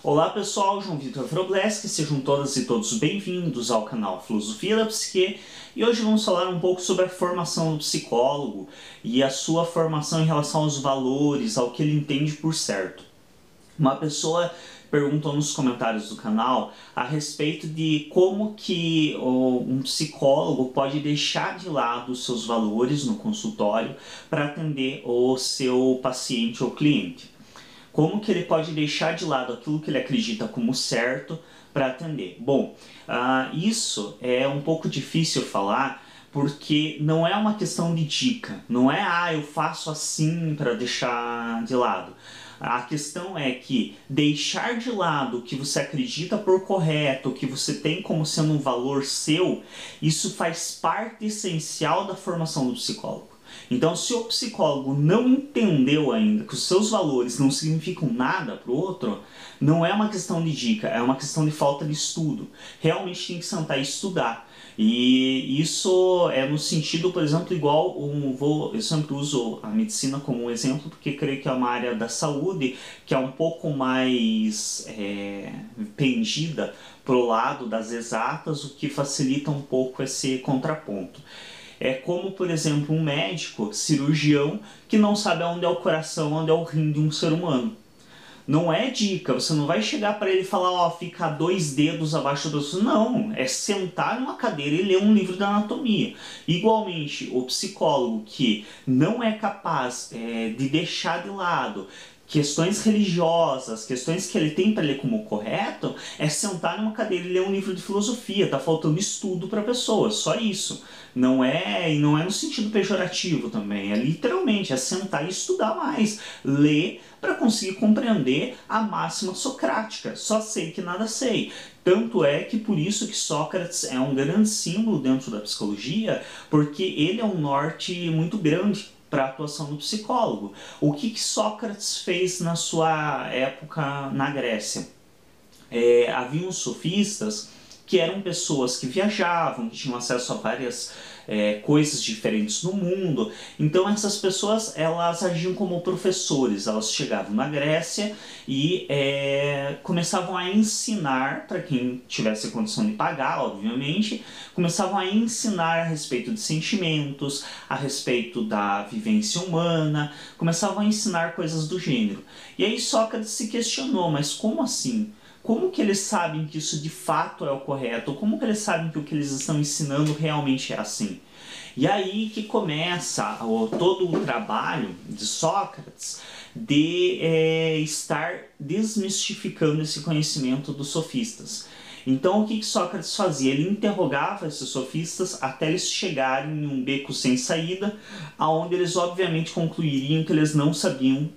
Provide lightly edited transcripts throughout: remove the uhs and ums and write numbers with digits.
Olá pessoal, João Vitor Wrobleski, sejam todas e todos bem-vindos ao canal Filosofia da Psique, e hoje vamos falar um pouco sobre a formação do psicólogo e a sua formação em relação aos valores, ao que ele entende por certo. Uma pessoa perguntou nos comentários do canal a respeito de como que um psicólogo pode deixar de lado os seus valores no consultório para atender o seu paciente ou cliente. Como que ele pode deixar de lado aquilo que ele acredita como certo para atender? Bom, isso é um pouco difícil falar porque não é uma questão de dica, não é eu faço assim para deixar de lado. A questão é que deixar de lado o que você acredita por correto, o que você tem como sendo um valor seu, isso faz parte essencial da formação do psicólogo. Então, se o psicólogo não entendeu ainda que os seus valores não significam nada para o outro, não é uma questão de dica, é uma questão de falta de estudo. Realmente tem que sentar e estudar. E isso é no sentido, por exemplo, igual eu sempre uso a medicina como um exemplo, porque creio que é uma área da saúde que é um pouco mais pendida para o lado das exatas, o que facilita um pouco esse contraponto. É como, por exemplo, um médico, cirurgião, que não sabe onde é o coração, onde é o rim de um ser humano. Não é dica, você não vai chegar para ele e falar, fica 2 dedos abaixo do outro. Não, é sentar numa cadeira e ler um livro da anatomia. Igualmente, o psicólogo que não é capaz de deixar de lado questões religiosas, questões que ele tem para ler como correto, é sentar numa cadeira e ler um livro de filosofia. Tá faltando estudo para a pessoa, só isso. E não é no sentido pejorativo também, é literalmente, é sentar e estudar mais, ler para conseguir compreender a máxima socrática, só sei que nada sei. Tanto é que por isso que Sócrates é um grande símbolo dentro da psicologia, porque ele é um norte muito grande para a atuação do psicólogo. O que Sócrates fez na sua época na Grécia? Havia uns sofistas que eram pessoas que viajavam, que tinham acesso a várias coisas diferentes no mundo. Então essas pessoas, elas agiam como professores, elas chegavam na Grécia e começavam a ensinar, para quem tivesse condição de pagar, obviamente, começavam a ensinar a respeito de sentimentos, a respeito da vivência humana, começavam a ensinar coisas do gênero. E aí Sócrates se questionou, mas como assim? Como que eles sabem que isso de fato é o correto? Como que eles sabem que o que eles estão ensinando realmente é assim? E aí que começa todo o trabalho de Sócrates de estar desmistificando esse conhecimento dos sofistas. Então o que Sócrates fazia? Ele interrogava esses sofistas até eles chegarem em um beco sem saída, onde eles obviamente concluiriam que eles não sabiam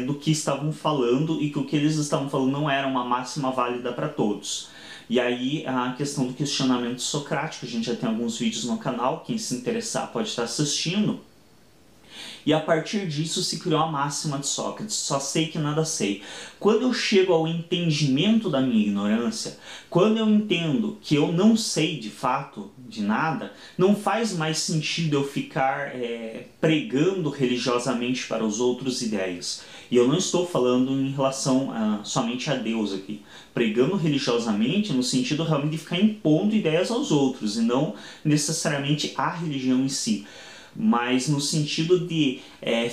do que estavam falando e que o que eles estavam falando não era uma máxima válida para todos. E aí a questão do questionamento socrático, a gente já tem alguns vídeos no canal, quem se interessar pode estar assistindo. E a partir disso se criou a máxima de Sócrates, só sei que nada sei. Quando eu chego ao entendimento da minha ignorância, quando eu entendo que eu não sei de fato de nada, não faz mais sentido eu ficar pregando religiosamente para os outros ideias. E eu não estou falando em relação somente a Deus aqui. Pregando religiosamente no sentido realmente de ficar impondo ideias aos outros e não necessariamente a religião em si. Mas no sentido de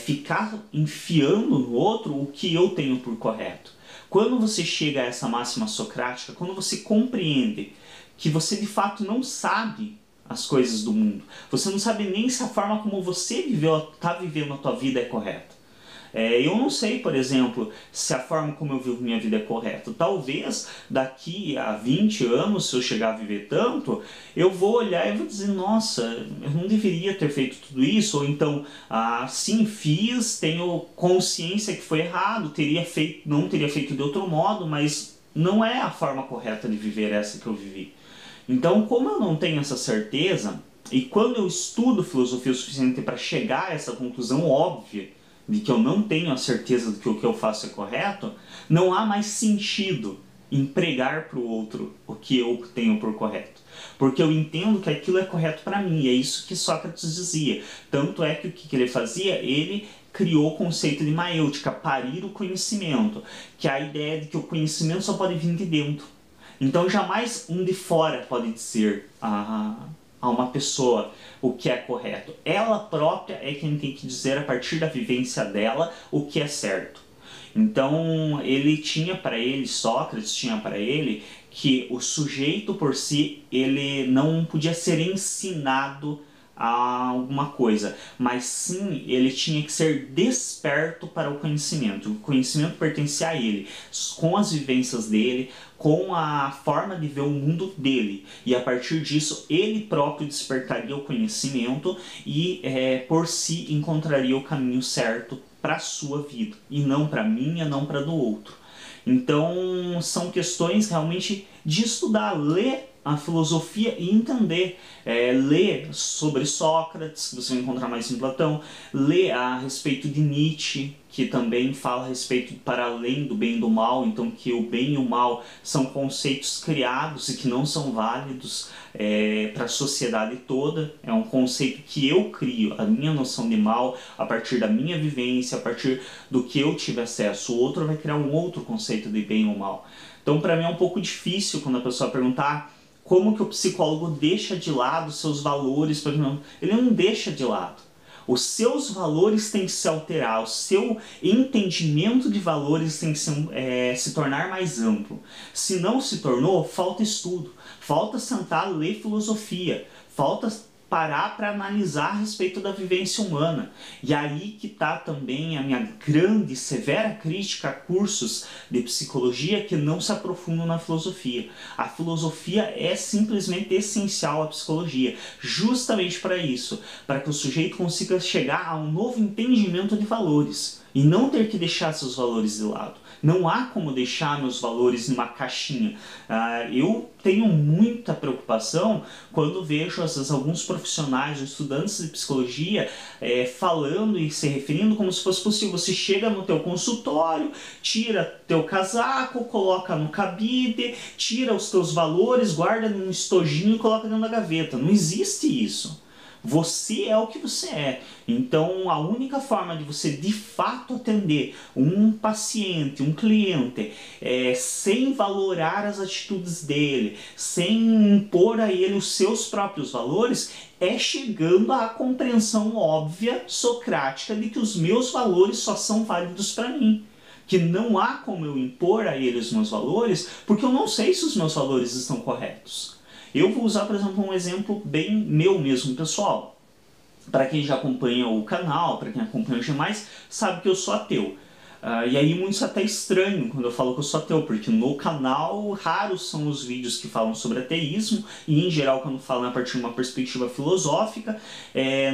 ficar enfiando no outro o que eu tenho por correto. Quando você chega a essa máxima socrática, quando você compreende que você de fato não sabe as coisas do mundo, você não sabe nem se a forma como você está vivendo a tua vida é correta. Eu não sei, por exemplo, se a forma como eu vivo minha vida é correta. Talvez daqui a 20 anos, se eu chegar a viver tanto, eu vou olhar e vou dizer, nossa, eu não deveria ter feito tudo isso. Ou então, sim, fiz, tenho consciência que foi errado, não teria feito de outro modo, mas não é a forma correta de viver essa que eu vivi. Então, como eu não tenho essa certeza, e quando eu estudo filosofia o suficiente para chegar a essa conclusão óbvia, de que eu não tenho a certeza de que o que eu faço é correto, não há mais sentido em pregar para o outro o que eu tenho por correto. Porque eu entendo que aquilo é correto para mim, e é isso que Sócrates dizia. Tanto é que o que ele fazia? Ele criou o conceito de maêutica, parir o conhecimento, que é a ideia de que o conhecimento só pode vir de dentro. Então jamais um de fora pode dizer a uma pessoa o que é correto. Ela própria é quem tem que dizer a partir da vivência dela o que é certo. Então ele tinha para ele, Sócrates tinha para ele, que o sujeito por si ele não podia ser ensinado a alguma coisa, mas sim ele tinha que ser desperto para o conhecimento. O conhecimento pertencia a ele, com as vivências dele, com a forma de ver o mundo dele, e a partir disso ele próprio despertaria o conhecimento e por si encontraria o caminho certo para a sua vida, e não para a minha, não para a do outro. Então são questões realmente de estudar, ler a filosofia e entender, ler sobre Sócrates, que você vai encontrar mais em Platão, ler a respeito de Nietzsche, que também fala a respeito para além do bem e do mal, então que o bem e o mal são conceitos criados e que não são válidos para a sociedade toda. É um conceito que eu crio, a minha noção de mal, a partir da minha vivência, a partir do que eu tive acesso. O outro vai criar um outro conceito de bem ou mal. Então para mim é um pouco difícil quando a pessoa perguntar como que o psicólogo deixa de lado seus valores. Ele não deixa de lado. Os seus valores têm que se alterar, o seu entendimento de valores tem que se tornar mais amplo. Se não se tornou, falta estudo, falta sentar, ler filosofia, falta parar para analisar a respeito da vivência humana. E aí que está também a minha grande, severa crítica a cursos de psicologia que não se aprofundam na filosofia. A filosofia é simplesmente essencial à psicologia, justamente para isso, para que o sujeito consiga chegar a um novo entendimento de valores e não ter que deixar seus valores de lado. Não há como deixar meus valores numa caixinha. Eu tenho muita preocupação quando vejo às vezes alguns profissionais, estudantes de psicologia, falando e se referindo como se fosse possível. Você chega no teu consultório, tira teu casaco, coloca no cabide, tira os teus valores, guarda num estojinho e coloca dentro da gaveta. Não existe isso. Você é o que você é. Então a única forma de você de fato atender um paciente, um cliente, sem valorar as atitudes dele, sem impor a ele os seus próprios valores, é chegando à compreensão óbvia, socrática, de que os meus valores só são válidos para mim. Que não há como eu impor a ele os meus valores, porque eu não sei se os meus valores estão corretos. Eu vou usar, por exemplo, um exemplo bem meu mesmo, pessoal. Para quem já acompanha o canal, para quem acompanha os demais, sabe que eu sou ateu. E aí muitos até estranham quando eu falo que eu sou ateu, porque no canal raros são os vídeos que falam sobre ateísmo, e em geral quando falam a partir de uma perspectiva filosófica.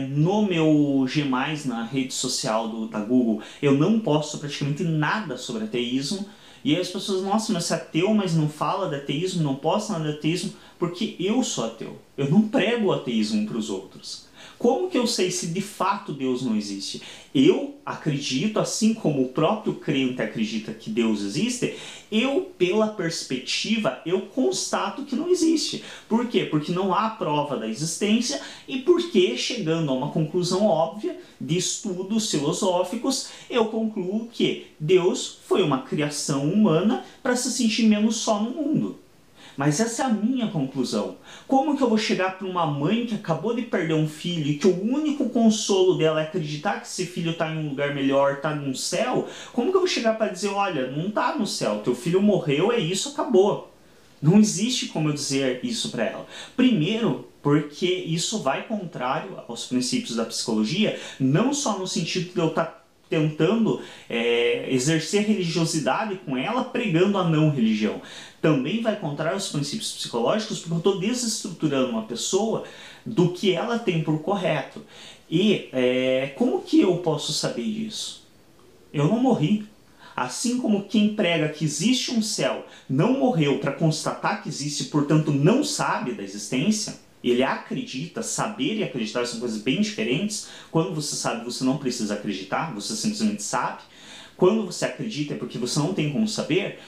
No meu G+, na rede social da Google, eu não posto praticamente nada sobre ateísmo. E aí as pessoas, nossa, mas você é ateu, mas não fala de ateísmo, não posta nada de ateísmo, porque eu sou ateu. Eu não prego o ateísmo para os outros. Como que eu sei se de fato Deus não existe? Eu acredito, assim como o próprio crente acredita que Deus existe, eu, pela perspectiva, eu constato que não existe. Por quê? Porque não há prova da existência e porque, chegando a uma conclusão óbvia de estudos filosóficos, eu concluo que Deus foi uma criação humana para se sentir menos só no mundo. Mas essa é a minha conclusão. Como que eu vou chegar para uma mãe que acabou de perder um filho e que o único consolo dela é acreditar que esse filho está em um lugar melhor, está no céu? Como que eu vou chegar para dizer, olha, não está no céu, teu filho morreu, é isso, acabou. Não existe como eu dizer isso para ela. Primeiro, porque isso vai contrário aos princípios da psicologia, não só no sentido de eu estar tentando exercer religiosidade com ela, pregando a não religião. Também vai contrário aos princípios psicológicos, porque eu estou desestruturando uma pessoa do que ela tem por correto. E como que eu posso saber disso? Eu não morri. Assim como quem prega que existe um céu não morreu para constatar que existe, portanto não sabe da existência, ele acredita. Saber e acreditar são coisas bem diferentes. Quando você sabe, você não precisa acreditar, você simplesmente sabe. Quando você acredita é porque você não tem como saber.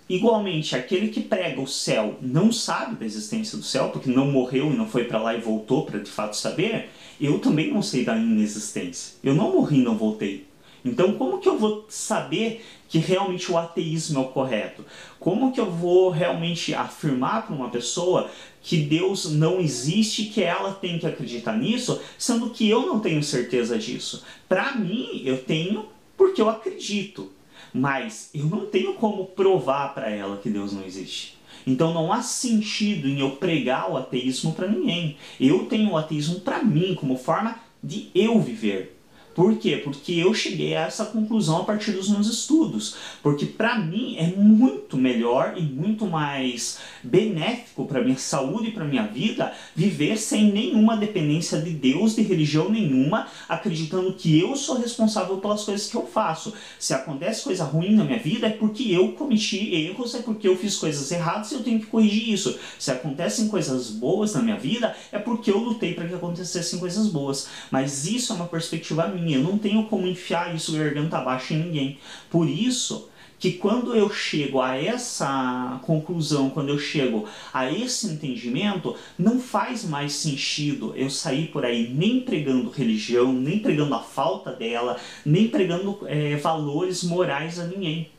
Igualmente, aquele que prega o céu não sabe da existência do céu, porque não morreu e não foi para lá e voltou para de fato saber, eu também não sei da inexistência. Eu não morri e não voltei. Então, como que eu vou saber que realmente o ateísmo é o correto? Como que eu vou realmente afirmar para uma pessoa que Deus não existe, que ela tem que acreditar nisso, sendo que eu não tenho certeza disso? Para mim, eu tenho porque eu acredito. Mas eu não tenho como provar para ela que Deus não existe. Então não há sentido em eu pregar o ateísmo para ninguém. Eu tenho o ateísmo para mim, como forma de eu viver. Por quê? Porque eu cheguei a essa conclusão a partir dos meus estudos. Porque para mim é muito melhor e muito mais benéfico para minha saúde e para minha vida viver sem nenhuma dependência de Deus, de religião nenhuma, acreditando que eu sou responsável pelas coisas que eu faço. Se acontece coisa ruim na minha vida é porque eu cometi erros, é porque eu fiz coisas erradas e eu tenho que corrigir isso. Se acontecem coisas boas na minha vida é porque eu lutei para que acontecessem coisas boas. Mas isso é uma perspectiva minha. Eu não tenho como enfiar isso garganta abaixo em ninguém. Por isso que quando eu chego a essa conclusão, quando eu chego a esse entendimento, não faz mais sentido eu sair por aí nem pregando religião, nem pregando a falta dela, nem pregando valores morais a ninguém.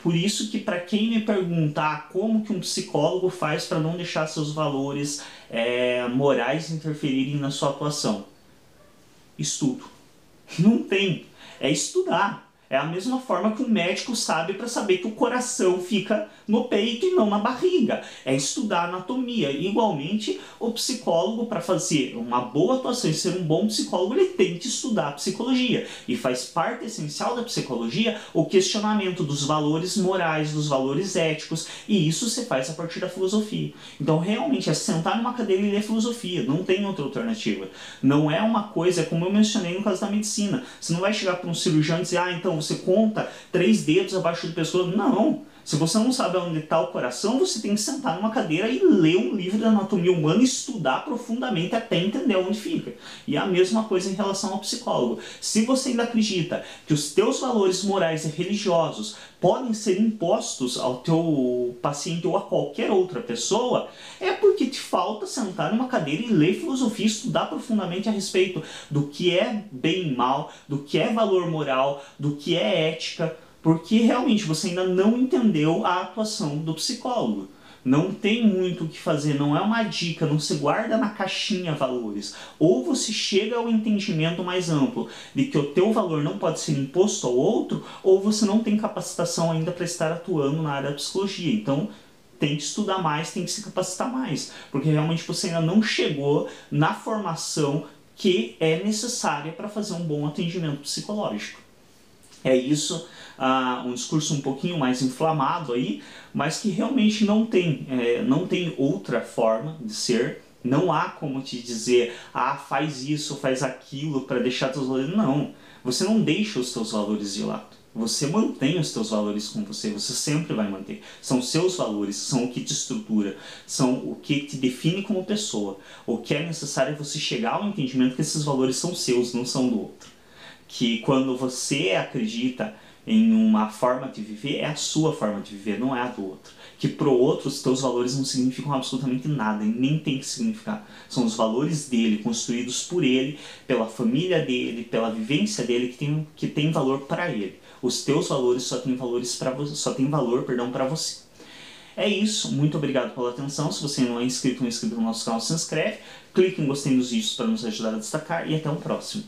Por isso que para quem me perguntar como que um psicólogo faz para não deixar seus valores morais interferirem na sua atuação, estudo. Não tem. É estudar. É a mesma forma que um médico sabe para saber que o coração fica no peito e não na barriga. É estudar anatomia. Igualmente, o psicólogo, para fazer uma boa atuação e ser um bom psicólogo, ele tem que estudar psicologia. E faz parte essencial da psicologia o questionamento dos valores morais, dos valores éticos. E isso se faz a partir da filosofia. Então, realmente, é sentar numa cadeira e ler filosofia. Não tem outra alternativa. Não é uma coisa, como eu mencionei no caso da medicina. Você não vai chegar para um cirurgião e dizer, então você conta 3 dedos abaixo do pescoço. Não. Se você não sabe onde está o coração, você tem que sentar numa cadeira e ler um livro de anatomia humana e estudar profundamente até entender onde fica. E a mesma coisa em relação ao psicólogo. Se você ainda acredita que os teus valores morais e religiosos podem ser impostos ao teu paciente ou a qualquer outra pessoa, é porque te falta sentar numa cadeira e ler filosofia, estudar profundamente a respeito do que é bem e mal, do que é valor moral, do que é ética, porque realmente você ainda não entendeu a atuação do psicólogo. Não tem muito o que fazer, não é uma dica, não se guarda na caixinha valores. Ou você chega ao entendimento mais amplo de que o teu valor não pode ser imposto ao outro, ou você não tem capacitação ainda para estar atuando na área da psicologia. Então, tem que estudar mais, tem que se capacitar mais, porque realmente você ainda não chegou na formação que é necessária para fazer um bom atendimento psicológico. É isso, um discurso um pouquinho mais inflamado aí, mas que realmente não tem outra forma de ser. Não há como te dizer, faz isso, faz aquilo para deixar teus valores. Não, você não deixa os teus valores de lado. Você mantém os teus valores com você sempre vai manter. São seus valores, são o que te estrutura, são o que te define como pessoa. O que é necessário é você chegar ao entendimento que esses valores são seus, não são do outro. Que quando você acredita em uma forma de viver, é a sua forma de viver, não é a do outro. Que pro outro os teus valores não significam absolutamente nada, e nem tem que significar. São os valores dele, construídos por ele, pela família dele, pela vivência dele, que tem valor para ele. Os teus valores só têm valor para você. É isso, muito obrigado pela atenção. Se você não é inscrito ou inscrito no nosso canal, se inscreve, clique em gostei nos vídeos para nos ajudar a destacar e até o próximo.